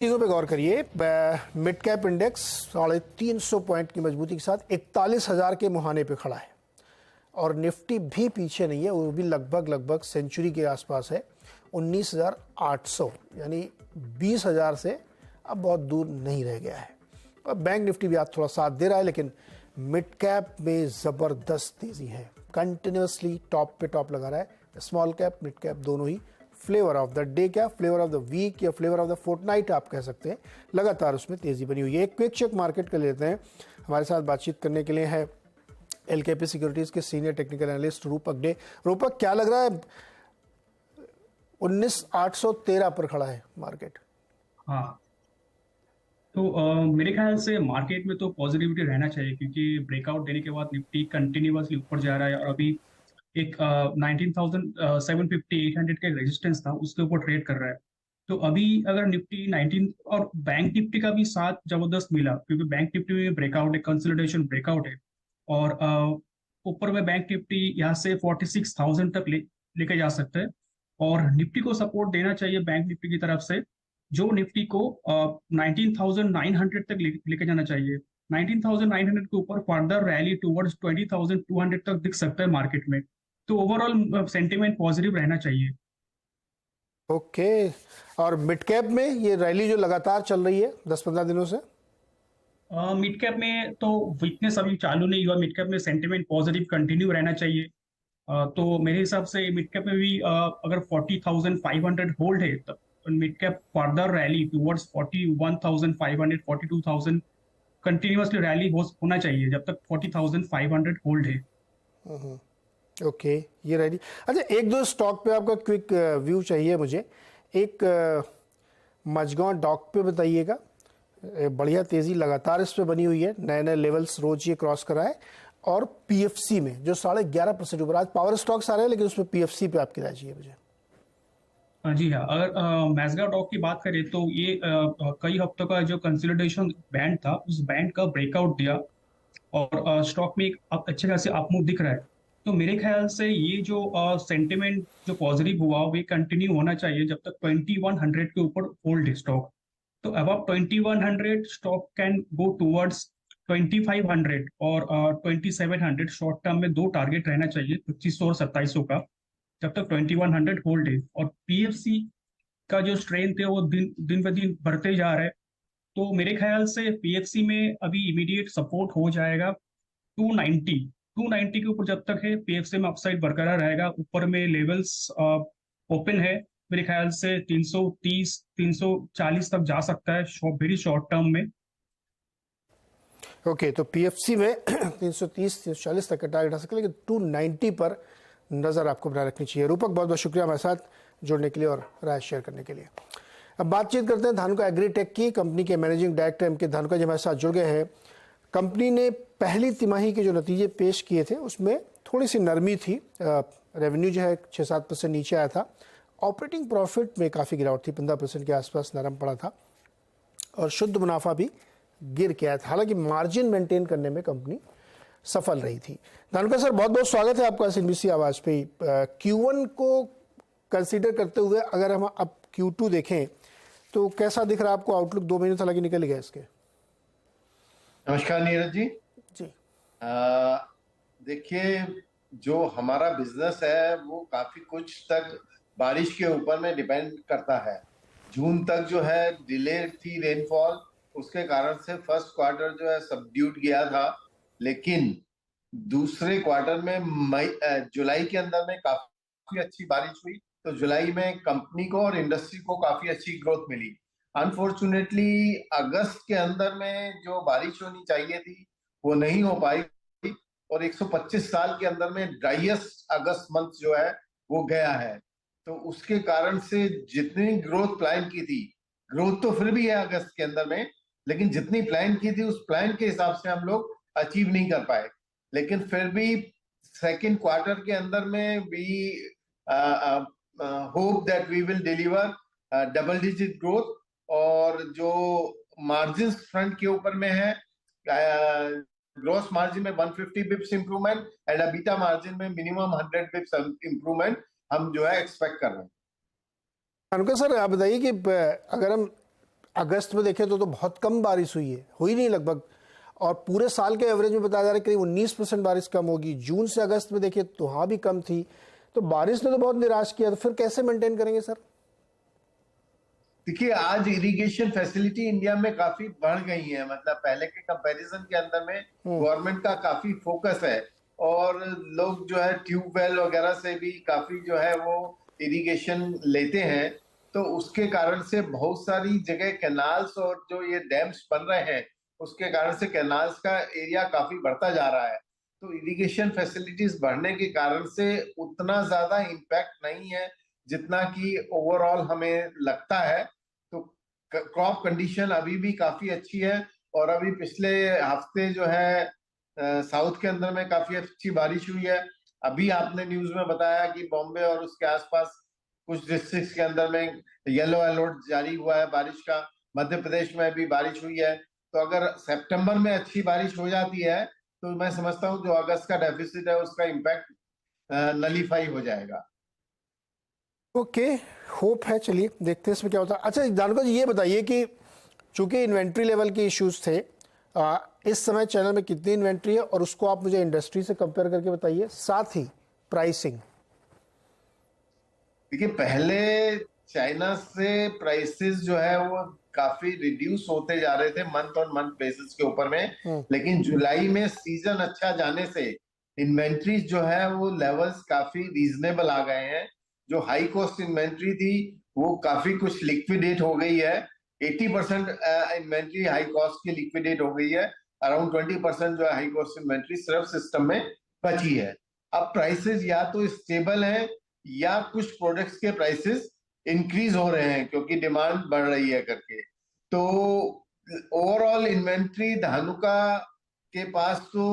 चीजों पे गौर करिए। मिड कैप इंडेक्स 350 पॉइंट की मजबूती के साथ 41,000 के मुहाने पे खड़ा है और निफ्टी भी पीछे नहीं है, वो भी लगभग सेंचुरी के आसपास है 19,800, यानी 20,000 से अब बहुत दूर नहीं रह गया है। और बैंक निफ्टी भी आज थोड़ा साथ दे रहा है, लेकिन मिड कैप में ज़बरदस्त तेज़ी है, कंटिन्यूसली टॉप पे टॉप लगा रहा है। स्मॉल कैप मिड कैप दोनों ही फ्लेवर ऑफ द डे, क्या फ्लेवर ऑफ द वीक या फ्लेवर ऑफ द फोर्टनाइट आप कह सकते हैं, लगातार उसमें तेज़ी बनी हुई है। एक क्विक चेक मार्केट कर लेते हैं। हमारे साथ बातचीत करने के लिए है एलकेपी सिक्योरिटीज़ के सीनियर टेक्निकल एनालिस्ट रूपक डे। रूपक, क्या लग रहा है? 19,813 पर खड़ा है मार्केट। हाँ। तो मेरे ख्याल से मार्केट में तो पॉजिटिविटी रहना चाहिए, क्योंकि ब्रेकआउट देने के बाद निफ्टी कंटिन्यूअसली ऊपर जा रहा है और अभी एक 19,750 800 का रेजिस्टेंस था, उसके ऊपर ट्रेड कर रहा है। तो अभी अगर निफ्टी 19 और बैंक निफ्टी का भी साथ जबरदस्त मिला, क्योंकि बैंक निफ्टी में ब्रेकआउट है, कंसोलिडेशन ब्रेकआउट है। और ऊपर में बैंक निफ्टी यहाँ से 46,000 तक लेके जा सकते हैं। और निफ्टी को सपोर्ट देना चाहिए बैंक निफ्टी की तरफ से, जो निफ्टी को 19,900 तक लेके जाना चाहिए। 19,900 के ऊपर फर्दर रैली टुवर्ड्स 20,200 तक दिख सकता है मार्केट में। तो ओवरऑल सेंटिमेंट पॉजिटिव रहना चाहिए। ओके। और मिड कैप में ये रैली जो लगातार चल रही है 10-15 दिनों से। मिड कैप में तो वीकनेस अभी चालू नहीं हुआ, मिड कैप में सेंटिमेंट पॉजिटिव कंटिन्यू रहना चाहिए। तो मेरे हिसाब से मिड कैप में भी अगर 40,500 होल्ड है, तब mid cap further rally towards 41,500 42,000 continuously rally होना चाहिए जब तक 40,500 होल्ड है। ओके, ये रैली। अच्छा, एक दो स्टॉक पे आपका क्विक व्यू चाहिए मुझे। एक मझगांव डॉक पे बताइएगा। बढ़िया तेज़ी लगातार इस पे बनी हुई है, नए नए लेवल्स रोज ये क्रॉस करा है। और पीएफसी में जो 11.5% ऊपर, आज पावर स्टॉक्स आ रहे हैं, लेकिन उसमें पीएफसी पे आपकी राय चाहिए मुझे। जी हाँ, अगर मैस्गा डॉक की बात करें तो ये कई हफ्तों का जो कंसोलिडेशन बैंड था, उस बैंड का ब्रेकआउट दिया और स्टॉक में एक अच्छे खासे अपमूव दिख रहा है। तो मेरे ख्याल से ये जो सेंटिमेंट जो पॉजिटिव हुआ वो कंटिन्यू होना चाहिए जब तक 2100 के ऊपर होल्ड है स्टॉक। तो above 2100 stock can go towards 2500 और 2700। शॉर्ट टर्म में दो टारगेट रहना चाहिए, 2500 और 2700 का, जब तक 2100 होल्ड है। और पीएफसी का जो स्ट्रेंथ है वो दिन दिन ब दिन बढ़ते जा रहा है। तो मेरे ख्याल से पीएफसी में अभी इमीडिएट सपोर्ट हो जाएगा 290। 290 के ऊपर जब तक है, पीएफसी में अपसाइड बरकरार रहेगा। ऊपर में लेवल्स ओपन है, मेरे ख्याल से 330 340 तक जा सकता है वेरी शॉर्ट टर्म में। ओके, तो पीएफसी में 330 340 तक का टारगेट आ सकता है, लेकिन 290 पर नज़र आपको बनाए रखनी चाहिए। रूपक, बहुत बहुत शुक्रिया हमारे साथ जुड़ने के लिए और राय शेयर करने के लिए। अब बातचीत करते हैं धानुका एग्रीटेक की। कंपनी के मैनेजिंग डायरेक्टर एम के धानुका जी हमारे साथ जुड़ गए हैं। कंपनी ने पहली तिमाही के जो नतीजे पेश किए थे उसमें थोड़ी सी नरमी थी। रेवेन्यू जो है 6-7% नीचे आया था। ऑपरेटिंग प्रॉफिट में काफ़ी गिरावट थी, 15% के आसपास नरम पड़ा था। और शुद्ध मुनाफा भी गिर के आया था। हालांकि मार्जिन मेंटेन करने में कंपनी सफल रही थी। धानुका सर, बहुत बहुत स्वागत है आपका एनबीसी आवाज़ पे। Q1 को कंसीडर करते हुए अगर हम अब Q2 देखें तो कैसा दिख रहा है आपको आउटलुक? 2 महीने तो हालांकि निकल गया इसके। नमस्कार नीरज जी। जी। देखिए, जो हमारा बिजनेस है वो काफी कुछ तक बारिश के ऊपर में डिपेंड करता है। जून तक जो है डिले थी रेनफॉल, उसके कारण से फर्स्ट क्वार्टर जो है सबड्यूड गया था। लेकिन दूसरे क्वार्टर में जुलाई के अंदर में काफी अच्छी बारिश हुई, तो जुलाई में कंपनी को और इंडस्ट्री को काफी अच्छी ग्रोथ मिली। अनफॉर्चुनेटली अगस्त के अंदर में जो बारिश होनी चाहिए थी वो नहीं हो पाई, और 125 साल के अंदर में ड्राइएस्ट अगस्त मंथ जो है वो गया है। तो उसके कारण से जितनी ग्रोथ प्लान की थी, ग्रोथ तो फिर भी है अगस्त के अंदर में, लेकिन जितनी प्लान की थी उस प्लान के हिसाब से हम लोग अचीव नहीं कर पाए। लेकिन फिर भी सेकेंड क्वार्टर के अंदर में we hope that we will deliver double digit growth. और जो मार्जिन फ्रंट के ऊपर में है, ग्रोस मार्जिन में 150 बिप्स इंप्रूवमेंट एंड अबीटा मार्जिन में मिनिमम 100 बिप्स इंप्रूवमेंट हम जो है एक्सपेक्ट कर रहे हैं। धानुका सर, आप बताइए कि अगर हम अगस्त में देखें तो बहुत कम बारिश हुई है, हुई नहीं लगभग, और पूरे साल के एवरेज में बताया जा रहा है करीब 19% बारिश कम होगी। जून से अगस्त में देखें तो वहाँ भी कम थी, तो बारिश ने तो बहुत निराश किया। तो फिर कैसे मेंटेन करेंगे सर? देखिए, आज इरिगेशन फैसिलिटी इंडिया में काफी बढ़ गई है, मतलब पहले के कंपैरिजन के अंदर में गवर्नमेंट का काफी फोकस है, और लोग जो है ट्यूबवेल वगैरह से भी काफी जो है वो इरिगेशन लेते हैं। तो उसके कारण से बहुत सारी जगह कैनाल्स और जो ये डैम्स बन रहे हैं उसके कारण से कैनाल्स का एरिया काफी बढ़ता जा रहा है। तो इरिगेशन फैसिलिटीज बढ़ने के कारण से उतना ज्यादा इम्पैक्ट नहीं है जितना कि ओवरऑल हमें लगता है। तो क्रॉप कंडीशन अभी भी काफी अच्छी है, और अभी पिछले हफ्ते जो है साउथ के अंदर में काफी अच्छी बारिश हुई है। अभी आपने न्यूज में बताया कि बॉम्बे और उसके आसपास कुछ डिस्ट्रिक्ट्स के अंदर में येलो अलर्ट जारी हुआ है बारिश का। मध्य प्रदेश में भी बारिश हुई है। तो अगर सितंबर में अच्छी बारिश हो जाती है तो मैं समझता हूँ जो अगस्त का डेफिसिट है उसका इम्पैक्ट नलीफाई हो जाएगा। ओके, होप है, चलिए देखते हैं इसमें क्या होता है। अच्छा जानकर जी ये बताइए कि चूंकि इन्वेंट्री लेवल के इश्यूज थे, इस समय चैनल में कितनी इन्वेंट्री है और उसको आप मुझे इंडस्ट्री से कंपेयर करके बताइए, साथ ही प्राइसिंग। देखिए, पहले चाइना से प्राइसेस जो है वो काफी रिड्यूस होते जा रहे थे मंथ ऑन मंथ बेसिस के ऊपर में, लेकिन जुलाई में सीजन अच्छा जाने से इन्वेंट्रीज जो है वो लेवल्स काफी रीजनेबल आ गए हैं। जो हाई कॉस्ट इन्वेंट्री थी वो काफी कुछ लिक्विडेट हो गई है। 80% इन्वेंट्री हाई कॉस्ट की लिक्विडेट हो गई है। अराउंड 20% जो है हाई कॉस्ट इन्वेंट्री सिर्फ सिस्टम में बची है। अब प्राइसेस या तो स्टेबल है या कुछ प्रोडक्ट्स के प्राइसेस इंक्रीज हो रहे हैं क्योंकि डिमांड बढ़ रही है करके। तो ओवरऑल इन्वेंट्री धानुका के पास तो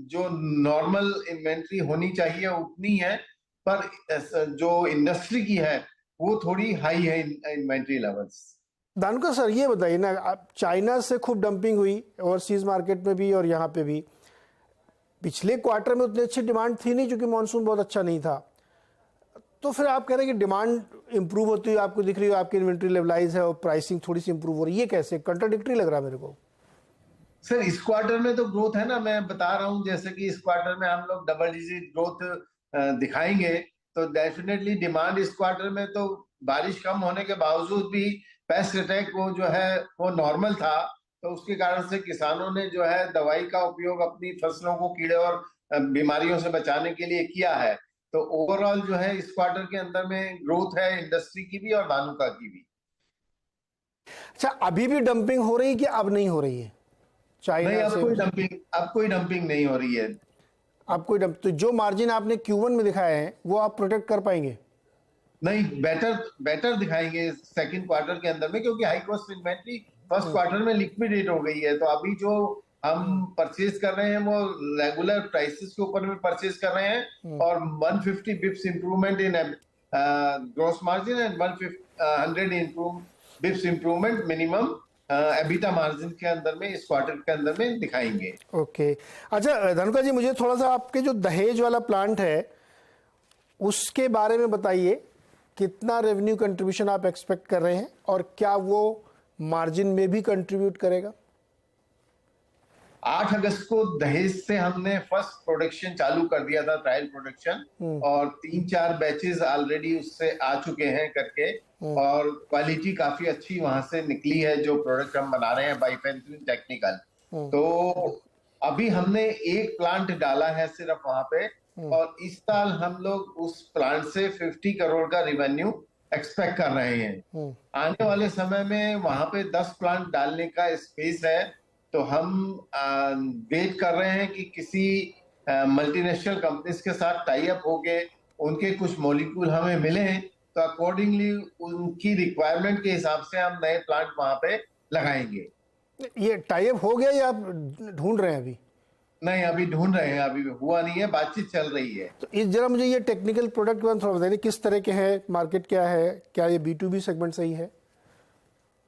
जो नॉर्मल इन्वेंट्री होनी चाहिए उतनी है, पर जो इंडस्ट्री की है वो थोड़ी हाई है इन्वेंट्री लेवल्स। दानुका सर ये बताइए ना, आप चाइना से खूब डंपिंग हुई ओवरसीज मार्केट में भी और यहाँ पे भी। पिछले क्वार्टर में उतनी अच्छी डिमांड थी नहीं क्योंकि मानसून बहुत अच्छा नहीं था। तो फिर आप कह रहे हैं कि डिमांड इंप्रूव होती हुई आपको दिख रही है, आपकी इन्वेंट्री लेवलाइज है और प्राइसिंग थोड़ी सी इंप्रूव हो रही है, ये कैसे? कंट्राडिक्टरी लग रहा है मेरे को। सर, इस क्वार्टर में तो ग्रोथ है ना, मैं बता रहा हूँ जैसे कि इस क्वार्टर में हम लोग डबल डिजिट ग्रोथ दिखाएंगे। तो डेफिनेटली डिमांड इस क्वार्टर में तो बारिश कम होने के बावजूद भी पेस्ट अटैक वो जो है वो नॉर्मल था। तो उसके कारण से किसानों ने जो है दवाई का उपयोग अपनी फसलों को कीड़े और बीमारियों से बचाने के लिए किया है। तो ओवरऑल जो है इस क्वार्टर के अंदर में ग्रोथ है इंडस्ट्री की भी और धानुका की भी। अच्छा, अभी भी डंपिंग हो रही है कि अब नहीं हो रही है नहीं, चाइना से? अब कोई डंपिंग नहीं हो रही है। अब कोई डंप, तो जो मार्जिन आपने Q1 में दिखाए हैं वो आप प्रोटेक्ट कर पाएंगे? नहीं, बेटर दिखाएंगे सेकंड क्वार्टर के अंदर में, क्योंकि high cost inventory first quarter में लिक्विडेट हो गई है। तो अभी जो हम परचेज कर रहे हैं वो रेगुलर प्राइसेस के ऊपर में परचेज कर रहे हैं, और 150 Bips improvement in gross margin and 100 Bips improvement minimum EBITDA margin के अंदर में इस क्वार्टर के अंदर में दिखाएंगे। ओके। अच्छा धनुका जी, मुझे थोड़ा सा आपके जो दहेज वाला प्लांट है उसके बारे में बताइए। कितना रेवेन्यू कंट्रीब्यूशन आप एक्सपेक्ट कर रहे हैं और क्या वो मार्जिन में भी कंट्रीब्यूट करेगा? 8 अगस्त को दहेज से हमने फर्स्ट प्रोडक्शन चालू कर दिया था, ट्रायल प्रोडक्शन, और 3-4 बैचेस ऑलरेडी उससे आ चुके हैं करके, और क्वालिटी काफी अच्छी वहां से निकली है जो प्रोडक्ट हम बना रहे हैं बाइफेंथ्रिन टेक्निकल। तो अभी हमने एक प्लांट डाला है सिर्फ वहां पे, और इस साल हम लोग उस प्लांट से 50 करोड़ का रिवेन्यू एक्सपेक्ट कर रहे हैं। आने वाले समय में वहां पे 10 प्लांट डालने का स्पेस है। तो हम वेट कर रहे हैं कि किसी मल्टीनेशनल कंपनीज के साथ टाई अप होके उनके कुछ मॉलिक्यूल हमें मिले, तो अकॉर्डिंगली उनकी रिक्वायरमेंट के हिसाब से हम नए प्लांट वहां पे लगाएंगे। ये टाई अप हो गया या आप ढूंढ रहे हैं अभी? नहीं, अभी ढूंढ रहे हैं, अभी हुआ नहीं है, बातचीत चल रही है। तो इस जरा मुझे ये टेक्निकल प्रोडक्ट में थोड़ा बताइए, किस तरह के हैं, मार्केट क्या है, क्या ये B2B सेगमेंट सही है?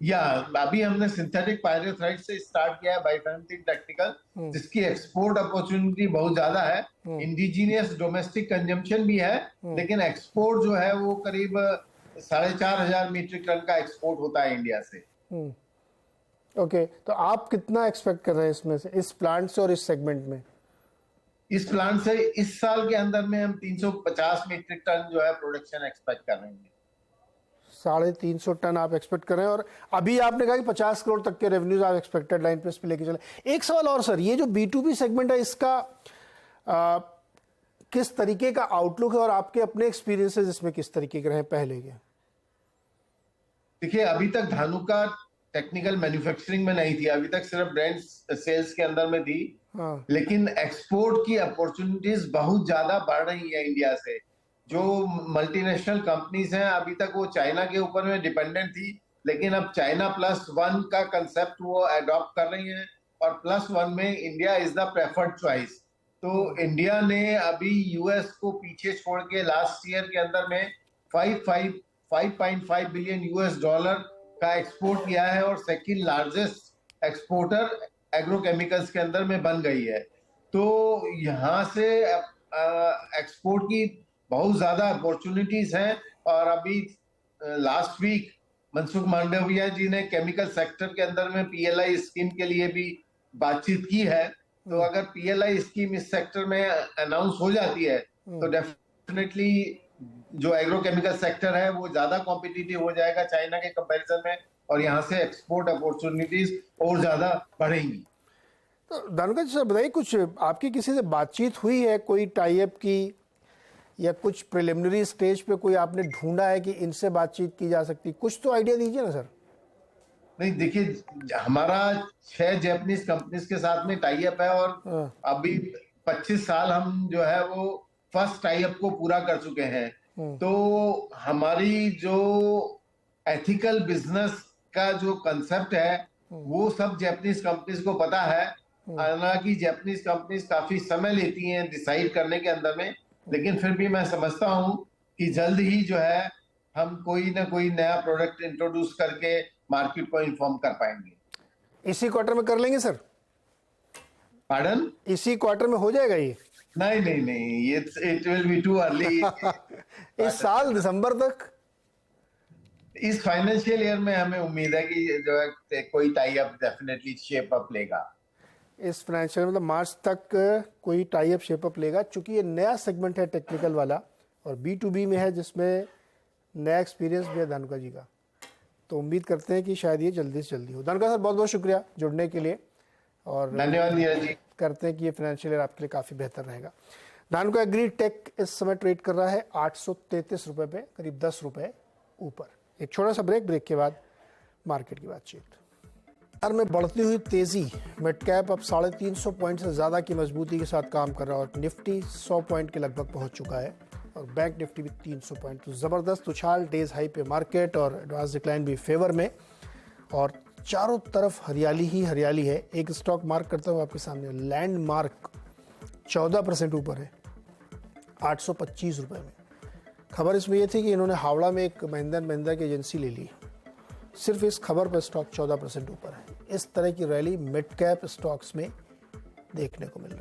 या अभी हमने सिंथेटिक पायरेथ्राइड से स्टार्ट किया है बाइफेंथ्रिन टेक्निकल, जिसकी एक्सपोर्ट अपॉर्चुनिटी बहुत ज्यादा है। इंडिजीनियस डोमेस्टिक कंजम्पशन भी है, लेकिन एक्सपोर्ट जो है वो करीब 4,500 मीट्रिक टन का एक्सपोर्ट होता है इंडिया से। ओके, तो आप कितना एक्सपेक्ट कर रहे हैं इसमें से, इस प्लांट से और इस सेगमेंट में? इस प्लांट से इस साल के अंदर में हम 350 मीट्रिक टन जो है प्रोडक्शन एक्सपेक्ट कर रहे हैं। 350 टन आप एक्सपेक्ट कर रहे हैं, और अभी आपने कहा कि 50 करोड़ तक के रेवेन्यूज आप एक्सपेक्टेड लाइन पे इस पे लेके चले। एक सवाल और सर, ये जो B2B सेगमेंट है इसका किस तरीके का आउटलुक है, और आपके अपने एक्सपीरियंसेस इसमें किस तरीके के रहे पहले के? देखिए, अभी तक धानुका टेक्निकल मैन्युफैक्चरिंग में नहीं थी, अभी तक सिर्फ ब्रांड सेल्स के अंदर में थी। हाँ, लेकिन एक्सपोर्ट की अपॉर्चुनिटीज बहुत ज्यादा बढ़ रही है इंडिया से। जो मल्टीनेशनल कंपनीज हैं, अभी तक वो चाइना के ऊपर में डिपेंडेंट थी, लेकिन अब चाइना +1 का कंसेप्ट वो अडॉप्ट कर रही हैं, और +1 में India is the preferred choice. तो इंडिया ने अभी यूएस को पीछे छोड़ के लास्ट ईयर के अंदर में 5.5 बिलियन US$ का एक्सपोर्ट किया है, और सेकंड लार्जेस्ट एक्सपोर्टर एग्रोकेमिकल्स के अंदर में बन गई है। तो यहाँ से एक्सपोर्ट की बहुत ज्यादा अपॉर्चुनिटीज हैं। और अभी लास्ट वीक मनसुख मांडविया जी ने केमिकल सेक्टर के अंदर में PLI स्कीम के लिए भी बातचीत की है। तो अगर PLI स्कीम इस सेक्टर में अनाउंस हो जाती है तो डेफिनेटली जो एग्रोकेमिकल सेक्टर है वो ज्यादा कॉम्पिटिटिव हो जाएगा चाइना के कंपैरिजन में, और यहाँ से एक्सपोर्ट अपॉर्चुनिटीज और ज्यादा बढ़ेंगी। तो धानुका जी सर बताइए, कुछ आपकी किसी से बातचीत हुई है कोई टाई अप की, या कुछ प्रिलिमिनरी स्टेज पे कोई आपने ढूंढा है कि इनसे बातचीत की जा सकती? कुछ तो आइडिया दीजिए ना सर। नहीं, देखिए, हमारा 6 जैपनीज कंपनीज के साथ में टाई अप है, और अभी 25 साल हम जो है वो फर्स्ट टाई अप को पूरा कर चुके हैं। तो हमारी जो एथिकल बिजनेस का जो कंसेप्ट है वो सब जैपनीज कंपनीज को पता है। हालांकि जैपनीज कंपनीज काफी समय लेती हैं डिसाइड करने के अंदर में, लेकिन फिर भी मैं समझता हूं कि जल्द ही जो है हम कोई ना कोई नया प्रोडक्ट इंट्रोड्यूस करके मार्केट को इन्फॉर्म कर पाएंगे। इसी क्वार्टर में कर लेंगे सर? पार्डन? इसी क्वार्टर में हो जाएगा ये? नहीं नहीं नहीं, ये it will be too early. इस साल दिसंबर तक? इस फाइनेंशियल ईयर में हमें उम्मीद है कि जो है कोई tie up definitely shape up लेगा। इस फाइनेंशियल मतलब मार्च तक कोई टाई अप शेप अप लेगा, चूंकि ये नया सेगमेंट है टेक्निकल वाला, और B2B में है जिसमें नया एक्सपीरियंस भी है धानुका जी का। तो उम्मीद करते हैं कि शायद ये जल्दी से जल्दी हो। धानुका सर बहुत बहुत शुक्रिया जुड़ने के लिए, और धन्यवाद नीरज जी। करते हैं कि ये फाइनेंशियल ईयर आपके लिए काफ़ी बेहतर रहेगा। धानुका एग्री टेक इस समय ट्रेड कर रहा है 833 रुपये पे, करीब 10 रुपये ऊपर। एक छोटा सा ब्रेक के बाद मार्केट की बातचीत। बाजार में बढ़ती हुई तेजी, मिड कैप अब 350 पॉइंट से ज़्यादा की मजबूती के साथ काम कर रहा है, और निफ्टी 100 पॉइंट के लगभग पहुंच चुका है, और बैंक निफ्टी भी 300 पॉइंट। तो ज़बरदस्त उछाल, डेज हाई पे मार्केट, और एडवांस डिक्लाइन भी फेवर में, और चारों तरफ हरियाली ही हरियाली है। एक स्टॉक मार्क करता हूँ आपके सामने, लैंडमार्क 14% ऊपर है 825 रुपये में। खबर इसमें यह थी कि इन्होंने हावड़ा में एक महिंद्रा की एजेंसी ले ली। सिर्फ इस खबर पर स्टॉक 14% ऊपर है। इस तरह की रैली मिड कैप स्टॉक्स में देखने को मिल रही है।